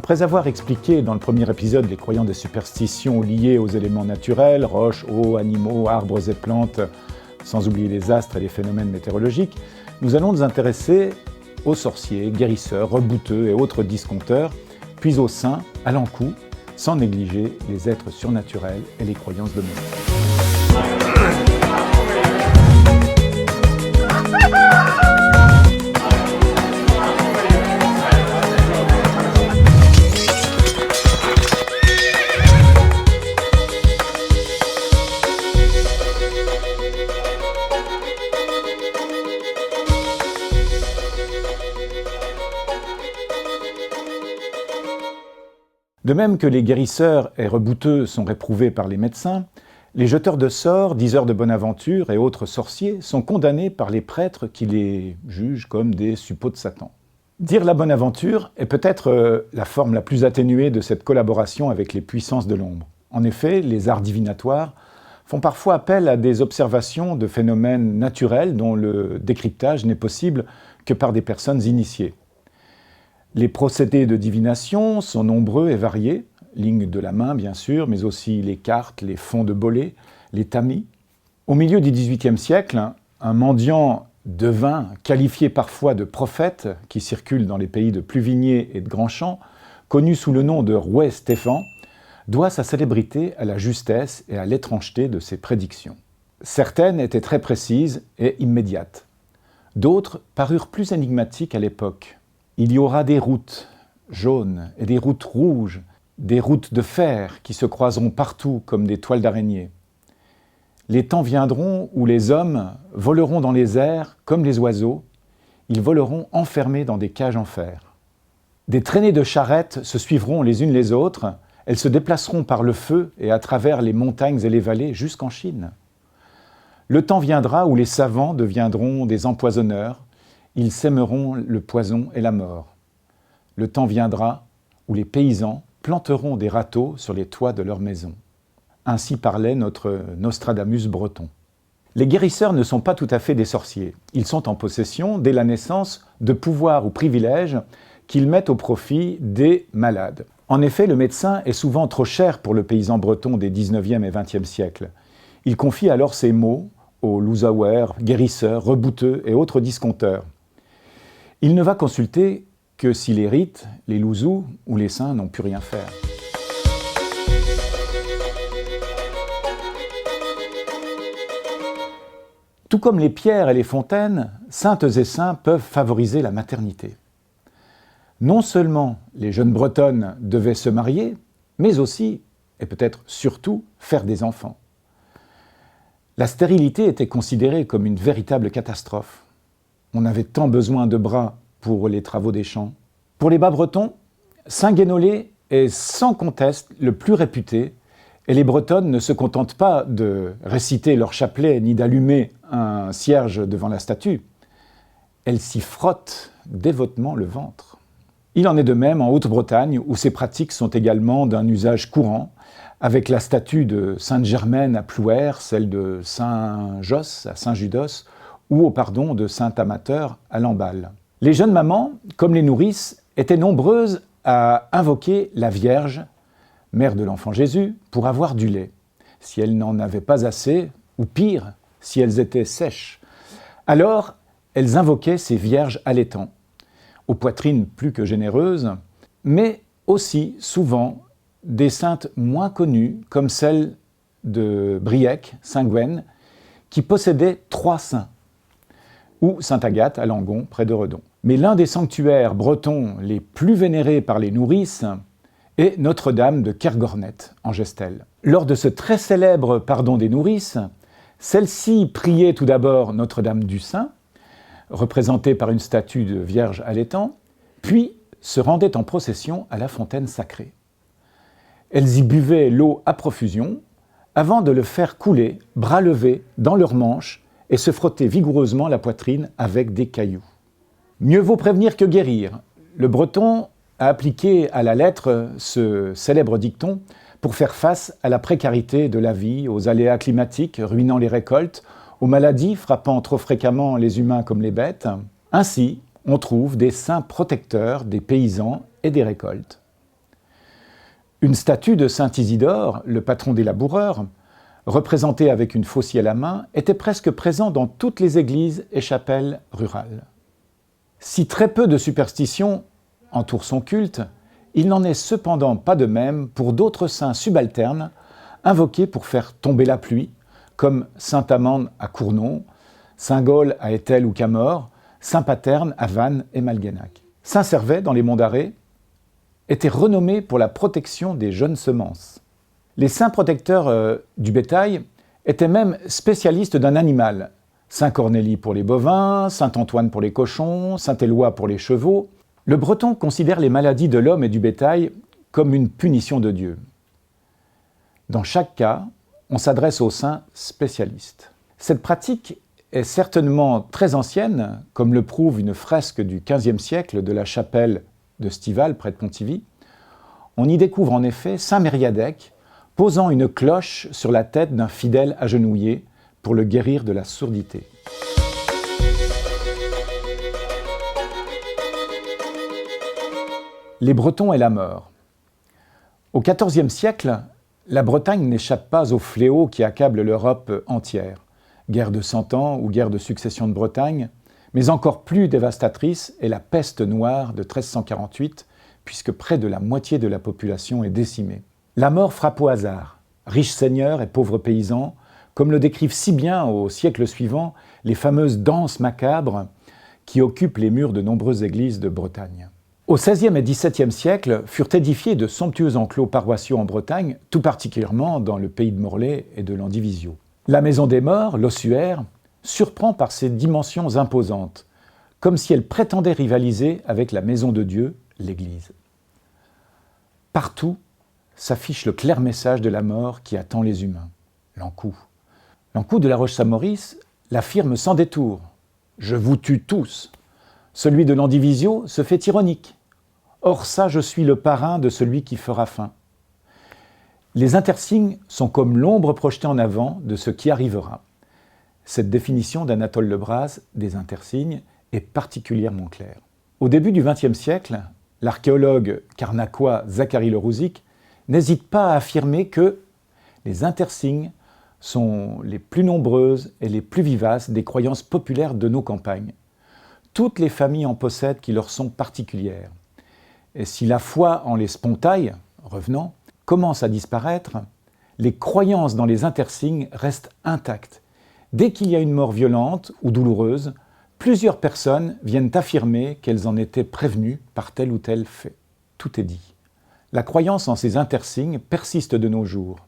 Après avoir expliqué dans le premier épisode les croyances des superstitions liées aux éléments naturels, roches, eau, animaux, arbres et plantes, sans oublier les astres et les phénomènes météorologiques, nous allons nous intéresser aux sorciers, guérisseurs, rebouteux et autres disconteurs, puis aux saints, à l'encou, sans négliger les êtres surnaturels et les croyances domestiques. De même que les guérisseurs et rebouteux sont réprouvés par les médecins, les jeteurs de sorts, diseurs de bonne aventure et autres sorciers sont condamnés par les prêtres qui les jugent comme des suppôts de Satan. Dire la bonne aventure est peut-être la forme la plus atténuée de cette collaboration avec les puissances de l'ombre. En effet, les arts divinatoires font parfois appel à des observations de phénomènes naturels dont le décryptage n'est possible que par des personnes initiées. Les procédés de divination sont nombreux et variés, lignes de la main bien sûr, mais aussi les cartes, les fonds de bolets, les tamis. Au milieu du XVIIIe siècle, un mendiant devin, qualifié parfois de prophète, qui circule dans les pays de Pluvigné et de Grandchamp, connu sous le nom de Rouet Stéphan, doit sa célébrité à la justesse et à l'étrangeté de ses prédictions. Certaines étaient très précises et immédiates. D'autres parurent plus énigmatiques à l'époque. Il y aura des routes jaunes et des routes rouges, des routes de fer qui se croiseront partout comme des toiles d'araignée. Les temps viendront où les hommes voleront dans les airs comme les oiseaux, ils voleront enfermés dans des cages en fer. Des traînées de charrettes se suivront les unes les autres, elles se déplaceront par le feu et à travers les montagnes et les vallées jusqu'en Chine. Le temps viendra où les savants deviendront des empoisonneurs, ils sèmeront le poison et la mort. Le temps viendra où les paysans planteront des râteaux sur les toits de leurs maisons. Ainsi parlait notre Nostradamus breton. Les guérisseurs ne sont pas tout à fait des sorciers. Ils sont en possession, dès la naissance, de pouvoirs ou privilèges qu'ils mettent au profit des malades. En effet, le médecin est souvent trop cher pour le paysan breton des 19e et 20e siècles. Il confie alors ses maux aux lousaouers, guérisseurs, rebouteux et autres disconteurs. Il ne va consulter que si les rites, les louzous ou les saints n'ont pu rien faire. Tout comme les pierres et les fontaines, saintes et saints peuvent favoriser la maternité. Non seulement les jeunes bretonnes devaient se marier, mais aussi, et peut-être surtout, faire des enfants. La stérilité était considérée comme une véritable catastrophe. On avait tant besoin de bras pour les travaux des champs. Pour les Bas-Bretons, Saint Guénolé est sans conteste le plus réputé, et les Bretonnes ne se contentent pas de réciter leur chapelet ni d'allumer un cierge devant la statue. Elles s'y frottent dévotement le ventre. Il en est de même en Haute-Bretagne, où ces pratiques sont également d'un usage courant, avec la statue de Sainte-Germaine à Plouer, celle de Saint-Josse à Saint-Judos, ou de Saint-Amateur à Lamballe. Les jeunes mamans, comme les nourrices, étaient nombreuses à invoquer la Vierge, mère de l'enfant Jésus, pour avoir du lait, si elles n'en avaient pas assez, ou pire, si elles étaient sèches. Alors, elles invoquaient ces vierges allaitants, aux poitrines plus que généreuses, mais aussi, souvent, des saintes moins connues, comme celle de Briec, Saint-Gwen, qui possédait 3 saints, ou Sainte-Agathe à Langon, près de Redon. Mais l'un des sanctuaires bretons les plus vénérés par les nourrices est Notre-Dame de Kergornet, en Gestel. Lors de ce très célèbre pardon des nourrices, celle-ci priait tout d'abord Notre-Dame du Sein, représentée par une statue de Vierge allaitant, puis se rendait en procession à la fontaine sacrée. Elles y buvaient l'eau à profusion, avant de le faire couler, bras levés, dans leurs manches, et se frotter vigoureusement la poitrine avec des cailloux. Mieux vaut prévenir que guérir. Le breton a appliqué à la lettre ce célèbre dicton pour faire face à la précarité de la vie, aux aléas climatiques ruinant les récoltes, aux maladies frappant trop fréquemment les humains comme les bêtes. Ainsi, on trouve des saints protecteurs des paysans et des récoltes. Une statue de saint Isidore, le patron des laboureurs, représentée avec une faucille à la main, était presque présent dans toutes les églises et chapelles rurales. Si très peu de superstitions entourent son culte, il n'en est cependant pas de même pour d'autres saints subalternes invoqués pour faire tomber la pluie, comme saint Amand à Cournon, saint Gall à Étel ou Camors, saint Paterne à Vannes et Malguenac. Saint Servais, dans les monts d'Arrée, était renommé pour la protection des jeunes semences. Les saints protecteurs du bétail étaient même spécialistes d'un animal. Saint Cornélie pour les bovins, saint Antoine pour les cochons, saint Éloi pour les chevaux. Le breton considère les maladies de l'homme et du bétail comme une punition de Dieu. Dans chaque cas, on s'adresse aux saints spécialistes. Cette pratique est certainement très ancienne, comme le prouve une fresque du XVe siècle de la chapelle de Stivale, près de Pontivy. On y découvre en effet saint Mériadec posant une cloche sur la tête d'un fidèle agenouillé pour le guérir de la sourdité. Les Bretons et la mort. Au XIVe siècle, la Bretagne n'échappe pas au fléau qui accable l'Europe entière. Guerre de 100 ans ou guerre de succession de Bretagne, mais encore plus dévastatrice est la peste noire de 1348, puisque près de la moitié de la population est décimée. La mort frappe au hasard, riches seigneurs et pauvres paysans, comme le décrivent si bien au siècle suivant les fameuses danses macabres qui occupent les murs de nombreuses églises de Bretagne. Au XVIe et XVIIe siècle furent édifiés de somptueux enclos paroissiaux en Bretagne, tout particulièrement dans le pays de Morlaix et de Landivisiau. La maison des morts, l'ossuaire, surprend par ses dimensions imposantes, comme si elle prétendait rivaliser avec la maison de Dieu, l'Église. Partout s'affiche le clair message de la mort qui attend les humains, l'Ankou. L'Ankou de la Roche-Saint-Maurice l'affirme sans détour. « Je vous tue tous ». Celui de Landivisiau se fait ironique. « Or ça, je suis le parrain de celui qui fera fin ». Les intersignes sont comme l'ombre projetée en avant de ce qui arrivera. Cette définition d'Anatole Lebras des intersignes est particulièrement claire. Au début du XXe siècle, l'archéologue carnacois Zacharie Le Rouzic n'hésite pas à affirmer que les intersignes sont les plus nombreuses et les plus vivaces des croyances populaires de nos campagnes. Toutes les familles en possèdent qui leur sont particulières. Et si la foi en les spontailles, revenant, commence à disparaître, les croyances dans les intersignes restent intactes. Dès qu'il y a une mort violente ou douloureuse, plusieurs personnes viennent affirmer qu'elles en étaient prévenues par tel ou tel fait. Tout est dit. La croyance en ces intersignes persiste de nos jours.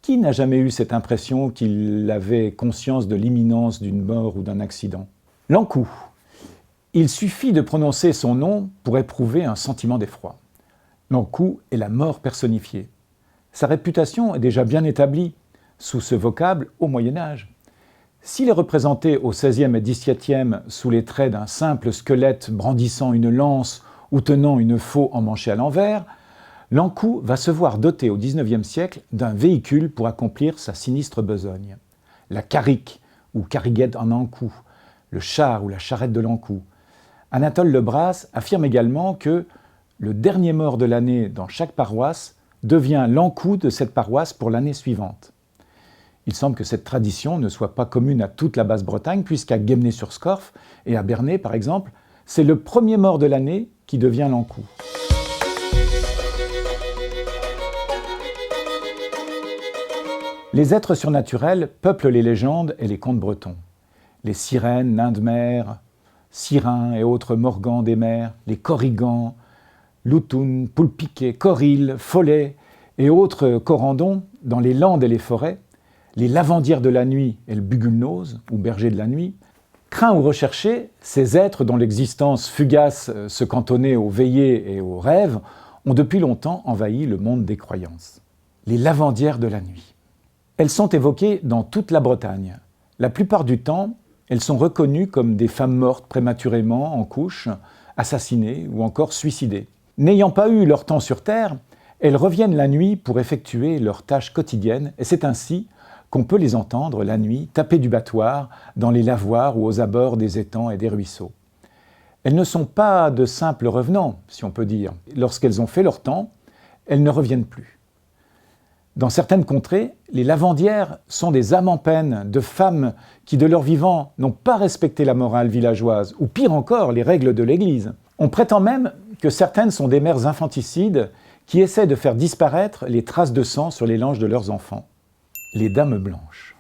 Qui n'a jamais eu cette impression qu'il avait conscience de l'imminence d'une mort ou d'un accident ? L'Ankou. Il suffit de prononcer son nom pour éprouver un sentiment d'effroi. L'Ankou est la mort personnifiée. Sa réputation est déjà bien établie sous ce vocable au Moyen-Âge. S'il est représenté au XVIe et XVIIe sous les traits d'un simple squelette brandissant une lance ou tenant une faux emmanchée à l'envers, l'Ankou va se voir doté au XIXe siècle d'un véhicule pour accomplir sa sinistre besogne. La carrique ou carriguette en Ankou, le char ou la charrette de l'Ankou. Anatole Lebras affirme également que le dernier mort de l'année dans chaque paroisse devient l'Ankou de cette paroisse pour l'année suivante. Il semble que cette tradition ne soit pas commune à toute la Basse-Bretagne, puisqu'à Guémené-sur-Scorff et à Bernay, par exemple, c'est le premier mort de l'année qui devient l'Ankou. Les êtres surnaturels peuplent les légendes et les contes bretons. Les sirènes, nains de mer, sirins et autres morgans des mers, les corrigans, loutounes, poules piquées, corilles, follets et autres corandons dans les landes et les forêts, les lavandières de la nuit et le bugulnose, ou berger de la nuit, craint ou recherché, ces êtres dont l'existence fugace se cantonnait aux veillées et aux rêves, ont depuis longtemps envahi le monde des croyances. Les lavandières de la nuit. Elles sont évoquées dans toute la Bretagne. La plupart du temps, elles sont reconnues comme des femmes mortes prématurément en couche, assassinées ou encore suicidées. N'ayant pas eu leur temps sur Terre, elles reviennent la nuit pour effectuer leurs tâches quotidiennes, et c'est ainsi qu'on peut les entendre la nuit taper du battoir dans les lavoirs ou aux abords des étangs et des ruisseaux. Elles ne sont pas de simples revenants, si on peut dire. Lorsqu'elles ont fait leur temps, elles ne reviennent plus. Dans certaines contrées, les lavandières sont des âmes en peine de femmes qui, de leur vivant, n'ont pas respecté la morale villageoise, ou pire encore, les règles de l'Église. On prétend même que certaines sont des mères infanticides qui essaient de faire disparaître les traces de sang sur les langes de leurs enfants. Les dames blanches.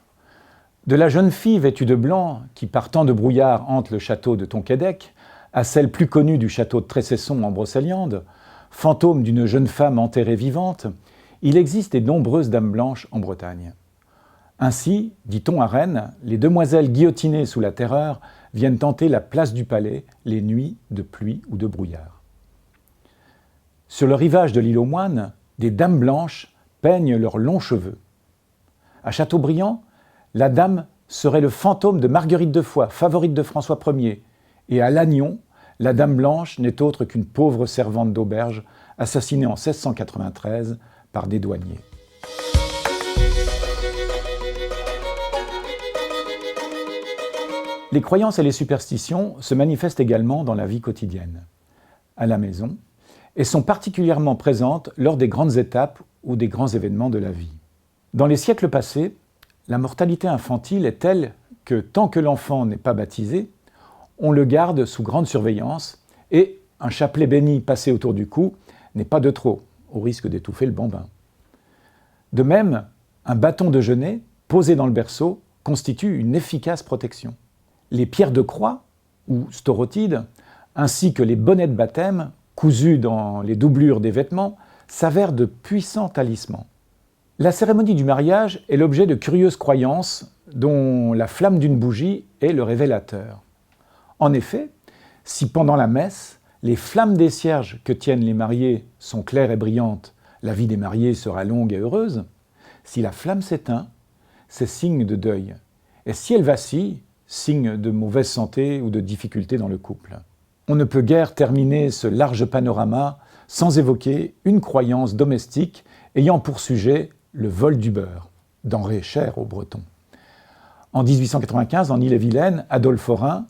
De la jeune fille vêtue de blanc qui, par temps de brouillard, hante le château de Tonquédec, à celle plus connue du château de Tressesson en Brocéliande, fantôme d'une jeune femme enterrée vivante, il existe de nombreuses dames blanches en Bretagne. Ainsi, dit-on à Rennes, les demoiselles guillotinées sous la Terreur viennent tenter la place du Palais les nuits de pluie ou de brouillard. Sur le rivage de l'île aux Moines, des dames blanches peignent leurs longs cheveux. À Châteaubriand, la dame serait le fantôme de Marguerite de Foix, favorite de François Ier, et à Lannion, la dame blanche n'est autre qu'une pauvre servante d'auberge assassinée en 1693 par des douaniers. Les croyances et les superstitions se manifestent également dans la vie quotidienne, à la maison, et sont particulièrement présentes lors des grandes étapes ou des grands événements de la vie. Dans les siècles passés, la mortalité infantile est telle que tant que l'enfant n'est pas baptisé, on le garde sous grande surveillance et un chapelet béni passé autour du cou n'est pas de trop, au risque d'étouffer le bambin. De même, un bâton de genêt posé dans le berceau constitue une efficace protection. Les pierres de croix, ou staurotides, ainsi que les bonnets de baptême, cousus dans les doublures des vêtements, s'avèrent de puissants talismans. La cérémonie du mariage est l'objet de curieuses croyances dont la flamme d'une bougie est le révélateur. En effet, si pendant la messe, les flammes des cierges que tiennent les mariés sont claires et brillantes, la vie des mariés sera longue et heureuse. Si la flamme s'éteint, c'est signe de deuil. Et si elle vacille, signe de mauvaise santé ou de difficultés dans le couple. On ne peut guère terminer ce large panorama sans évoquer une croyance domestique ayant pour sujet le vol du beurre, denrée chère aux Bretons. En 1895, en Ille-et-Vilaine, Adolphe Forain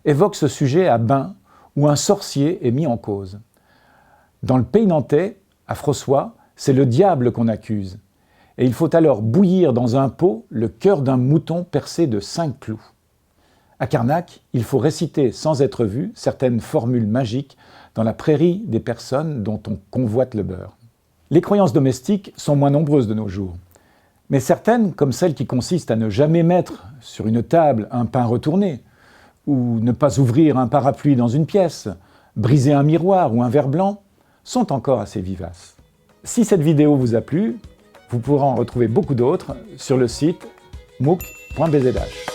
évoque ce sujet à Bain, où un sorcier est mis en cause. Dans le pays nantais, à Frossois, c'est le diable qu'on accuse, et il faut alors bouillir dans un pot le cœur d'un mouton percé de 5 clous. À Carnac, il faut réciter sans être vu certaines formules magiques dans la prairie des personnes dont on convoite le beurre. Les croyances domestiques sont moins nombreuses de nos jours, mais certaines, comme celle qui consiste à ne jamais mettre sur une table un pain retourné, ou ne pas ouvrir un parapluie dans une pièce, briser un miroir ou un verre blanc, sont encore assez vivaces. Si cette vidéo vous a plu, vous pourrez en retrouver beaucoup d'autres sur le site mooc.bzh.